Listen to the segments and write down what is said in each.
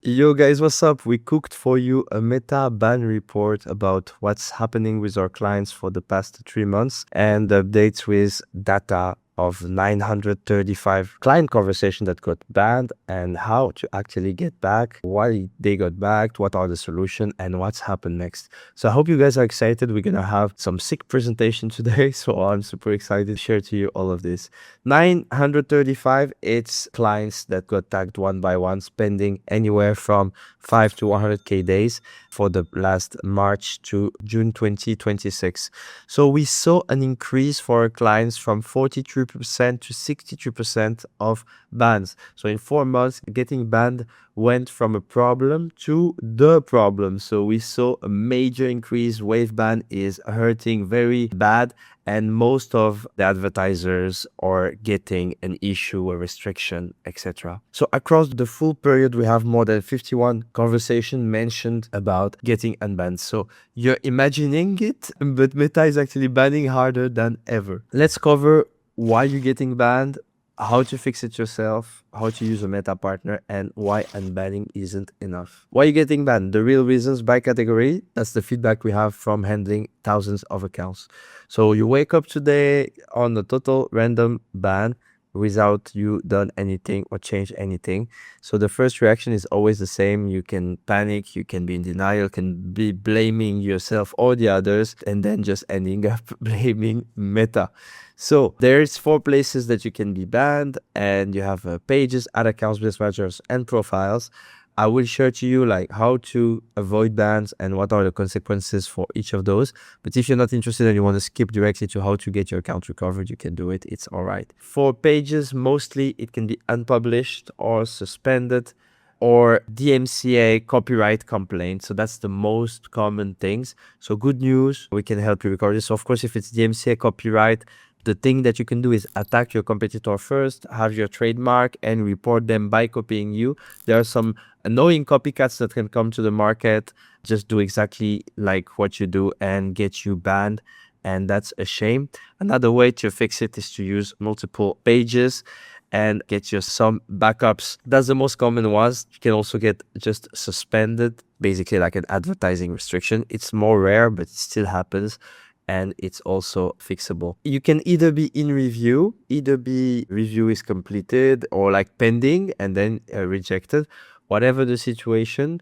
Yo guys, what's up? We cooked for you a meta ban report about what's happening with our clients for the past 3 months and the updates with data of 935 client conversation that got banned and how to actually get back, why they got back, what are the solution and what's happened next. So I hope you guys are excited. We're gonna have some sick presentation today, so I'm super excited to share to you all of this. 935, it's clients that got tagged one by one, spending anywhere from 5 to 100k days for the last March to June 2026. So we saw an increase for our clients from 43% to 63% of bans. So in 4 months, getting banned went from a problem to the problem. So we saw a major increase. Wave ban is hurting very bad, and most of the advertisers are getting an issue, a restriction, etc. So across the full period, we have more than 51 conversations mentioned about getting unbanned. So you're imagining it, but Meta is actually banning harder than ever. Let's cover why you're getting banned, how to fix it yourself, how to use a meta partner, and why unbanning isn't enough. Why are you getting banned? The real reasons by category. That's the feedback we have from handling thousands of accounts. So you wake up today on a total random ban without you done anything or change anything. So the first reaction is always the same. You can panic, you can be in denial, can be blaming yourself or the others, and then just ending up blaming Meta. So there's 4 places that you can be banned, and you have pages, ad accounts, business managers, and profiles. I will share to you like how to avoid bans and what are the consequences for each of those. But if you're not interested and you want to skip directly to how to get your account recovered, you can do it. It's all right. For pages, mostly it can be unpublished or suspended or DMCA copyright complaint. So that's the most common things. So good news, we can help you recover this. So of course, if it's DMCA copyright, the thing that you can do is attack your competitor first, have your trademark, and report them by copying you. There are some annoying copycats that can come to the market, just do exactly like what you do and get you banned. And that's a shame. Another way to fix it is to use multiple pages and get you some backups. That's the most common ones. You can also get just suspended, basically like an advertising restriction. It's more rare, but it still happens. And it's also fixable. You can either be in review, either be review is completed or like pending and then rejected. Whatever the situation,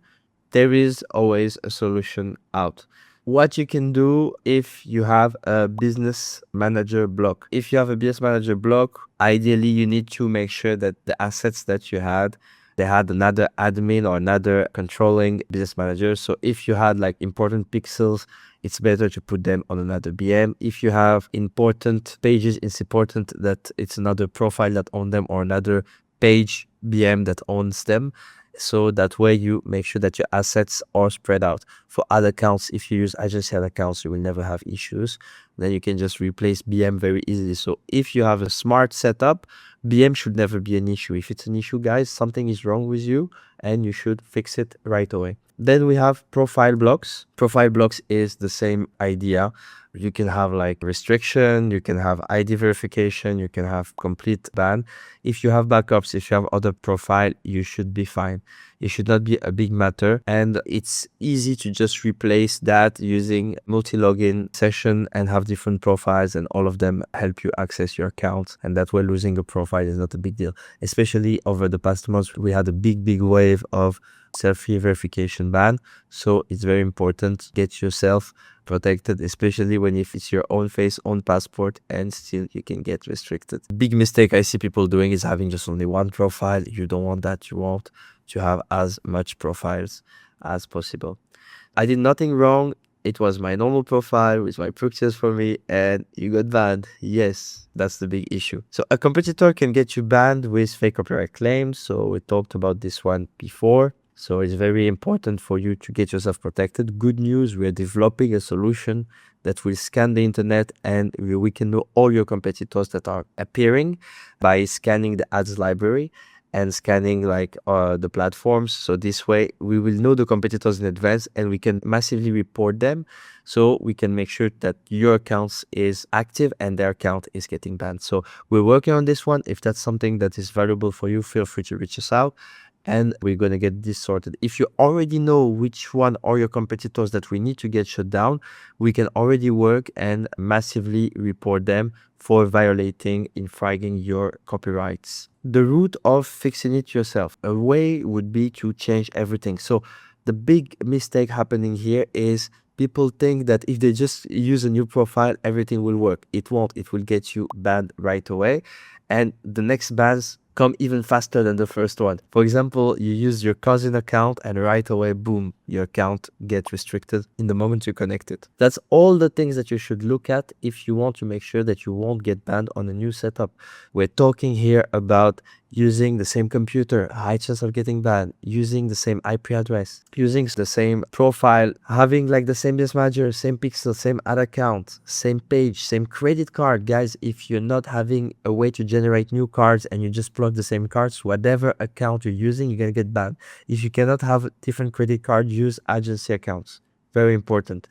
there is always a solution out. What you can do if you have a business manager block. If you have a business manager block, ideally you need to make sure that the assets that you had, they had another admin or another controlling business manager. So if you had like important pixels, it's better to put them on another BM. If you have important pages, it's important that it's another profile that owns them or another page BM that owns them. So that way you make sure that your assets are spread out. For other accounts, if you use agency ad accounts, you will never have issues. Then you can just replace BM very easily. So if you have a smart setup, BM should never be an issue. If it's an issue, guys, something is wrong with you and you should fix it right away. Then we have profile blocks. Profile blocks is the same idea. You can have like restriction, you can have ID verification, you can have complete ban. If you have backups, if you have other profile, you should be fine. It should not be a big matter. And it's easy to just replace that using multi-login session and have different profiles, and all of them help you access your account. And that way losing a profile is not a big deal. Especially over the past months, we had a big wave of selfie verification ban. So it's very important to get yourself protected, especially when if it's your own face, own passport, and still you can get restricted. Big mistake I see people doing is having just only one profile. You don't want that. You want to have as much profiles as possible. I did nothing wrong. It was my normal profile with my purchase for me, and you got banned. Yes, that's the big issue. So a competitor can get you banned with fake copyright claims. So we talked about this one before. So it's very important for you to get yourself protected. Good news, we are developing a solution that will scan the internet, and we can know all your competitors that are appearing by scanning the ads library and scanning like the platforms. So this way we will know the competitors in advance and we can massively report them. So we can make sure that your account is active and their account is getting banned. So we're working on this one. If that's something that is valuable for you, feel free to reach us out. and we're going to get this sorted. If you already know which one are your competitors that we need to get shut down, we can already work and massively report them for violating, infringing your copyrights. The route of fixing it yourself. A way would be to change everything. So the big mistake happening here is people think that if they just use a new profile, everything will work. It won't. It will get you banned right away. And the next bans come even faster than the first one. For example, you use your cousin account and right away, boom, your account gets restricted in the moment you connect it. That's all the things that you should look at if you want to make sure that you won't get banned on a new setup. We're talking here about using the same computer, high chance of getting banned, using the same IP address, using the same profile, having like the same business manager, same pixel, same ad account, same page, same credit card. Guys, if you're not having a way to generate new cards and you just plug the same cards, whatever account you're using, you're gonna get banned. If you cannot have different credit cards, use agency accounts. Very important.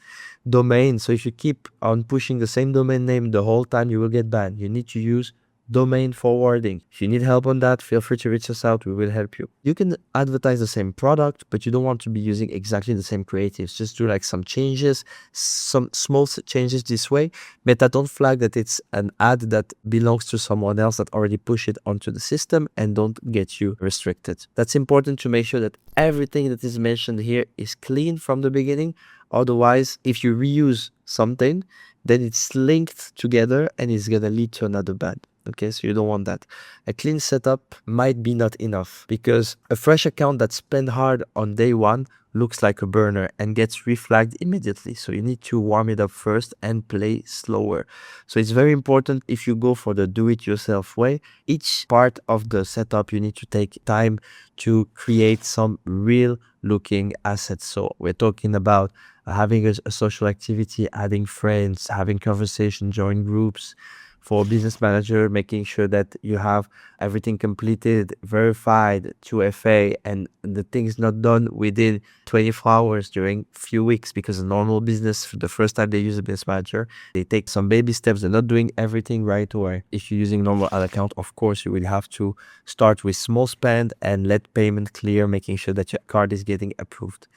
Domain. So if you keep on pushing the same domain name the whole time, you will get banned. You need to use domain forwarding. If you need help on that, feel free to reach us out. We will help you. You can advertise the same product, but you don't want to be using exactly the same creatives. Just do like some changes, some small changes this way. Meta don't flag that it's an ad that belongs to someone else that already push it onto the system and don't get you restricted. That's important to make sure that everything that is mentioned here is clean from the beginning. Otherwise, if you reuse something, then it's linked together and it's going to lead to another ban. Okay, so you don't want that. A clean setup might be not enough because a fresh account that spent hard on day one looks like a burner and gets reflagged immediately. So you need to warm it up first and play slower. So it's very important if you go for the do-it-yourself way. Each part of the setup, you need to take time to create some real looking assets. So we're talking about having a social activity, adding friends, having conversation, join groups. For business manager, making sure that you have everything completed, verified, 2FA, and the things not done within 24 hours during few weeks, because a normal business, the first time they use a business manager, they take some baby steps. They're not doing everything right away. If you're using normal ad account, of course, you will have to start with small spend and let payment clear, making sure that your card is getting approved.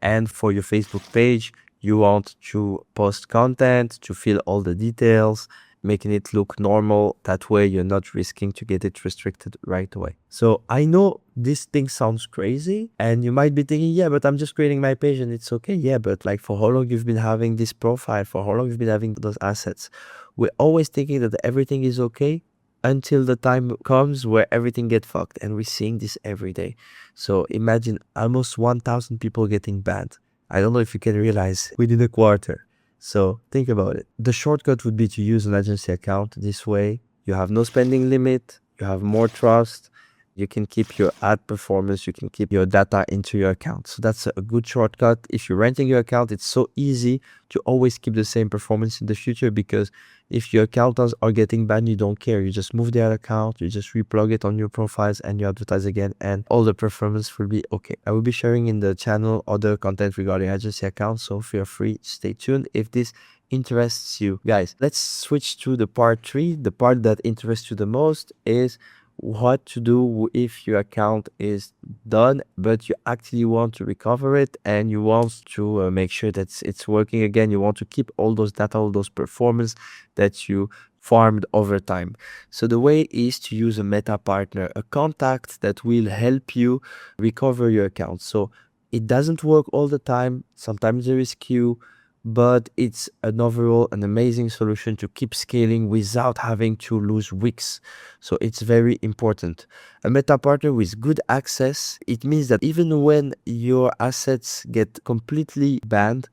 And for your Facebook page, you want to post content, to fill all the details, making it look normal. That way you're not risking to get it restricted right away. So I know this thing sounds crazy and you might be thinking, yeah, but I'm just creating my page and it's okay. Yeah, but like for how long you've been having this profile, for how long you've been having those assets. We're always thinking that everything is okay until the time comes where everything gets fucked, and we're seeing this every day. So imagine almost 1,000 people getting banned. I don't know if you can realize within a quarter. So think about it. The shortcut would be to use an agency account. This way, you have no spending limit, you have more trust, you can keep your ad performance, you can keep your data into your account. So that's a good shortcut. If you're renting your account, it's so easy to always keep the same performance in the future, because if your accountants are getting banned, you don't care. You just move their account, you just replug it on your profiles and you advertise again, and all the performance will be okay. I will be sharing in the channel other content regarding agency accounts, so feel free to stay tuned if this interests you. Guys, let's switch to the part 3. The part that interests you the most is what to do if your account is done but you actually want to recover it and you want to make sure that it's working again. You want to keep all those data, all those performance that you farmed over time. So the way is to use a meta partner, a contact that will help you recover your account. So it doesn't work all the time. Sometimes there is queue, but it's an overall an amazing solution to keep scaling without having to lose weeks. So it's very important. A meta partner with good access, it means that even when your assets get completely banned,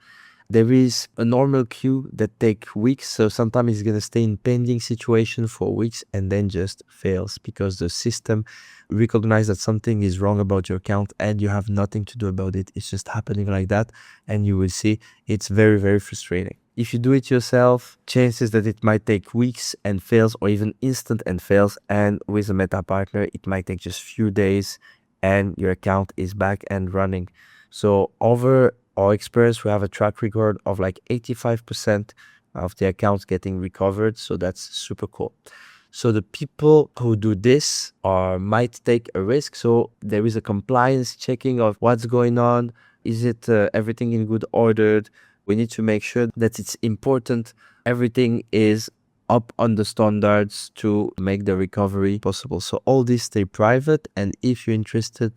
there is a normal queue that take weeks. So sometimes it's going to stay in pending situation for weeks and then just fails because the system recognize that something is wrong about your account and you have nothing to do about it. It's just happening like that. And you will see it's very, very frustrating. If you do it yourself, chances that it might take weeks and fails, or even instant and fails. And with a meta partner, it might take just few days and your account is back and running. So over our experience, we have a track record of like 85% of the accounts getting recovered. So that's super cool. So the people who do this might take a risk. So there is a compliance checking of what's going on. Is it everything in good order? We need to make sure that it's important. Everything is up on the standards to make the recovery possible. So all this stay private. And if you're interested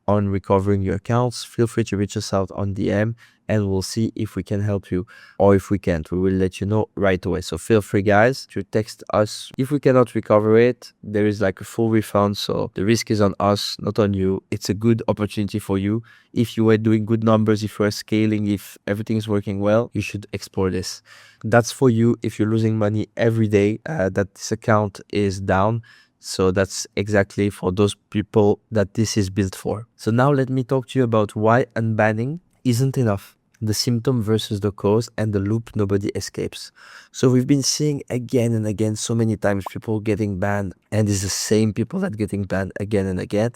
on recovering your accounts, feel free to reach us out on DM and we'll see if we can help you, or if we can't, we will let you know right away. So feel free, guys, to text us. If we cannot recover it, there is like a full refund. So the risk is on us, not on you. It's a good opportunity for you. If you were doing good numbers, if you are scaling, if everything is working well, you should explore this. That's for you if you're losing money every day, that this account is down. So that's exactly for those people that this is built for. So now let me talk to you about why unbanning isn't enough. The symptom versus the cause, and the loop nobody escapes. So we've been seeing again and again so many times people getting banned, and it's the same people that getting banned again and again.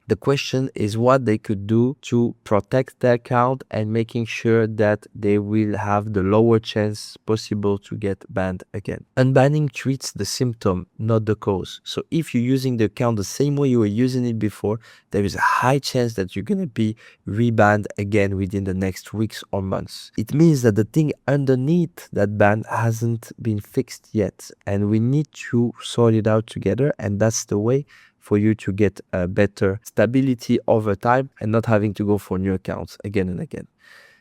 The question is what they could do to protect their account and making sure that they will have the lower chance possible to get banned again. Unbanning treats the symptom, not the cause. So if you're using the account the same way you were using it before, there is a high chance that you're going to be rebanned again within the next weeks or months. It means that the thing underneath that ban hasn't been fixed yet, and we need to sort it out together, and that's the way for you to get a better stability over time and not having to go for new accounts again and again.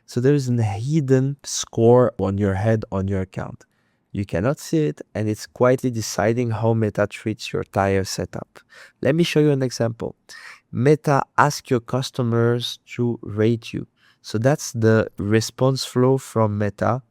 So there is a hidden score on your head on your account. You cannot see it, and it's quietly deciding how Meta treats your entire setup. Let me show you an example. Meta asks your customers to rate you. So that's the response flow from Meta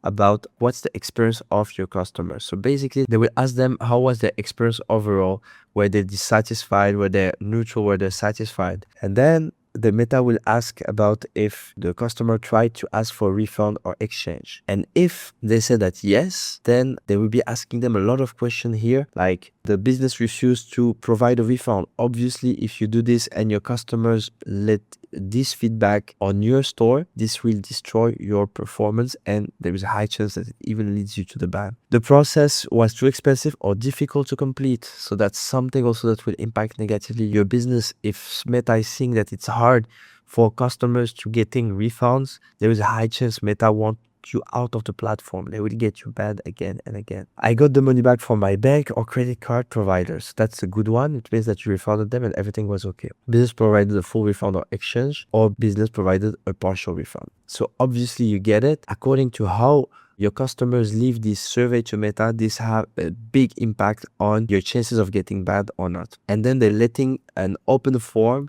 about what's the experience of your customers. So basically, they will ask them how was their experience overall, were they dissatisfied, were they neutral, were they satisfied. And then the Meta will ask about if the customer tried to ask for a refund or exchange. And if they say that yes, then they will be asking them a lot of questions here, like the business refused to provide a refund. Obviously, if you do this and your customers let this feedback on your store, this will destroy your performance, and there is a high chance that it even leads you to the ban. The process was too expensive or difficult to complete. So that's something also that will impact negatively your business. If Meta is seeing that it's hard for customers to getting refunds, there is a high chance Meta won't you out of the platform. They will get you banned again and again. I got the money back from my bank or credit card providers. That's a good one. It means that you refunded them and everything was okay. Business provided a full refund or exchange, or business provided a partial refund. So obviously you get it. According to how your customers leave this survey to Meta, this have a big impact on your chances of getting banned or not. And then they're letting an open form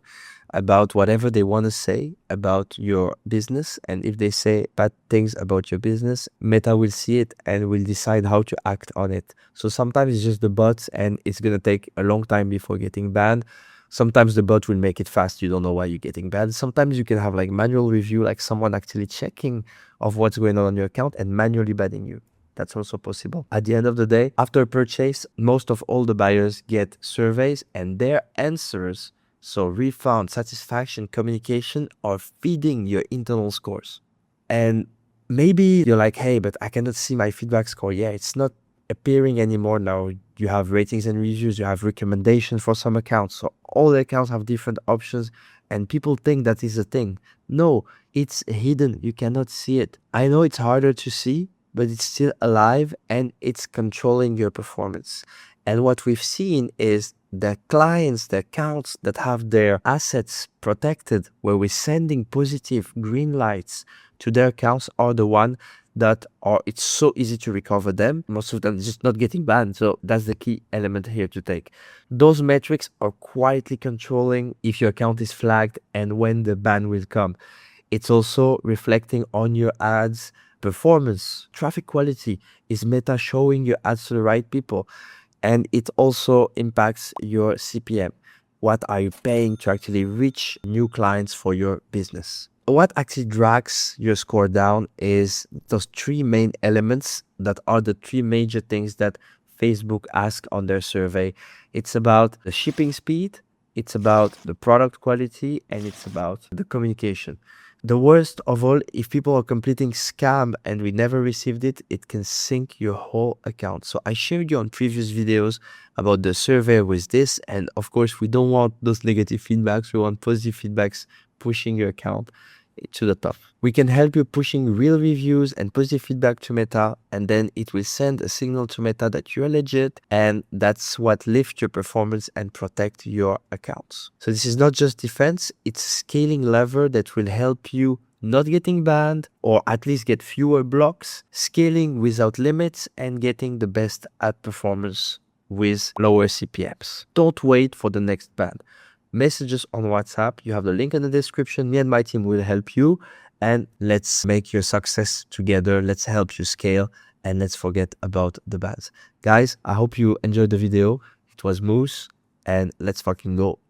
about whatever they want to say about your business. And if they say bad things about your business, Meta will see it and will decide how to act on it. So sometimes it's just the bots and it's going to take a long time before getting banned. Sometimes the bot will make it fast. You don't know why you're getting banned. Sometimes you can have like manual review, like someone actually checking of what's going on your account and manually banning you. That's also possible. At the end of the day, after a purchase, most of all the buyers get surveys, and their answers, so refund, satisfaction, communication, are feeding your internal scores. And maybe you're like, hey, but I cannot see my feedback score. Yeah, it's not appearing anymore now. You have ratings and reviews, you have recommendations for some accounts. So all the accounts have different options, and people think that is a thing. No, it's hidden. You cannot see it. I know it's harder to see, but it's still alive and it's controlling your performance. And what we've seen is the clients, the accounts that have their assets protected, where we're sending positive green lights to their accounts, are the one that are, it's so easy to recover them. Most of them just not getting banned. So that's the key element here to take. Those metrics are quietly controlling if your account is flagged and when the ban will come. It's also reflecting on your ads performance, traffic quality. Is Meta showing your ads to the right people? And it also impacts your CPM. What are you paying to actually reach new clients for your business? What actually drags your score down is those three main elements that are the three major things that Facebook asked on their survey. It's about the shipping speed, it's about the product quality, and it's about the communication. The worst of all, if people are completing scam and we never received it, it can sink your whole account. So I shared you on previous videos about the survey with this. And of course, we don't want those negative feedbacks. We want positive feedbacks pushing your account to the top. We can help you pushing real reviews and positive feedback to Meta, and then it will send a signal to Meta that you're legit, and that's what lifts your performance and protect your accounts. So this is not just defense, it's a scaling lever that will help you not getting banned, or at least get fewer blocks, scaling without limits, and getting the best ad performance with lower CPMs. Don't wait for the next ban. Messages on WhatsApp. You have the link in the description. Me and my team will help you, and let's make your success together. Let's help you scale, and let's forget about the bans. Guys, I hope you enjoyed the video. It was Moose, and let's fucking go.